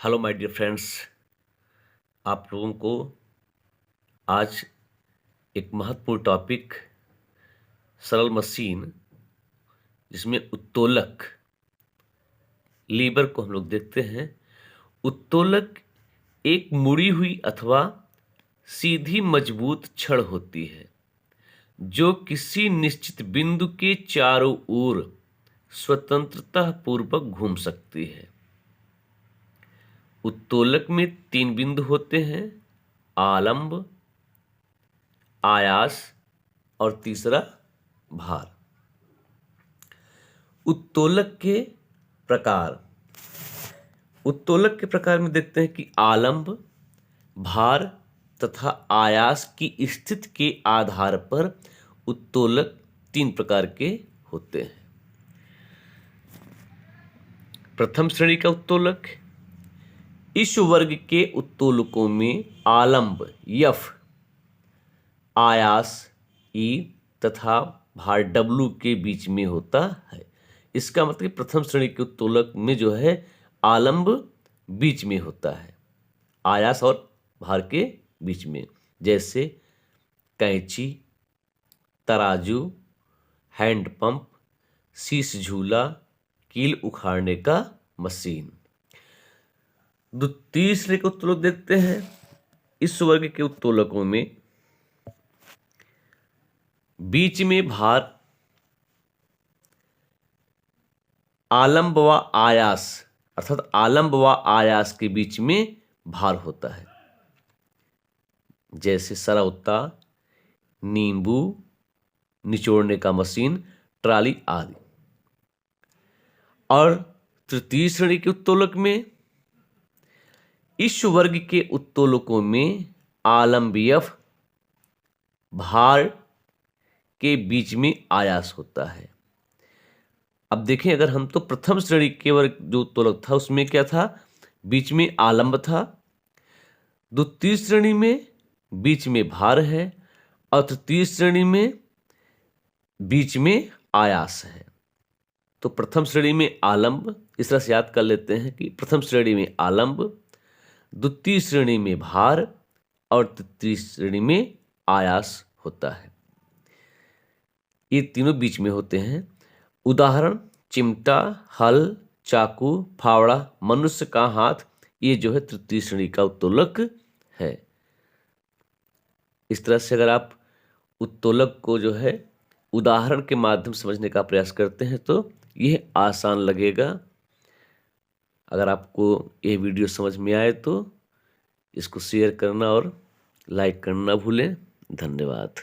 Hello my dear friends. आप लोगों को आज एक महत्वपूर्ण टॉपिक सरल मशीन जिसमें उत्तोलक लीवर को हम लोग देखते हैं। उत्तोलक एक मुड़ी हुई अथवा सीधी मजबूत छड़ होती है जो किसी निश्चित बिंदु के चारों ओर स्वतंत्रता पूर्वक घूम सकती है। उत्तोलक में 3 बिंदु होते हैं, आलंब, आयास और तीसरा भार। उत्तोलक के प्रकार में देखते हैं कि आलंब, भार तथा आयास की स्थिति के आधार पर उत्तोलक 3 प्रकार के होते हैं। प्रथम श्रेणी का उत्तोलक, इस वर्ग के उत्तोलकों में आलंब एफ, आयास ई तथा भार डब्लू के बीच में होता है। इसका मतलब प्रथम श्रेणी के उत्तोलक में जो है आलंब बीच में होता है, आयास और भार के बीच में, जैसे कैंची, तराजू, हैंड पंप, शीश झूला, कील उखाड़ने का मशीन। द्वितीय श्रेणी के उत्तोलक देखते हैं। इस वर्ग के उत्तोलकों में बीच में भार, आलंब व आयास अर्थात आलंब व आयास के बीच में भार होता है, जैसे सरौता, नींबू निचोड़ने का मशीन, ट्राली आदि। और तृतीय श्रेणी के उत्तोलक में इस वर्ग के उत्तोलकों में आलंब एफ, भार के बीच में आयास होता है। अब देखें, अगर हम तो प्रथम श्रेणी के वर्ग जो उत्तोलक था उसमें क्या था, बीच में आलंब था। द्वितीय श्रेणी में बीच में भार है और तृतीय श्रेणी में बीच में आयास है। तो प्रथम श्रेणी में आलंब, इस तरह से याद कर लेते हैं कि प्रथम श्रेणी में आलंब, द्वितीय श्रेणी में भार और तृतीय श्रेणी में आयास होता है। ये तीनों बीच में होते हैं। उदाहरण, चिमटा, हल, चाकू, फावड़ा, मनुष्य का हाथ, ये जो है तृतीय श्रेणी का उत्तोलक है। इस तरह से अगर आप उत्तोलक को जो है उदाहरण के माध्यम से समझने का प्रयास करते हैं तो यह आसान लगेगा। अगर आपको ये वीडियो समझ में आए तो इसको शेयर करना और लाइक करना ना भूलें। धन्यवाद।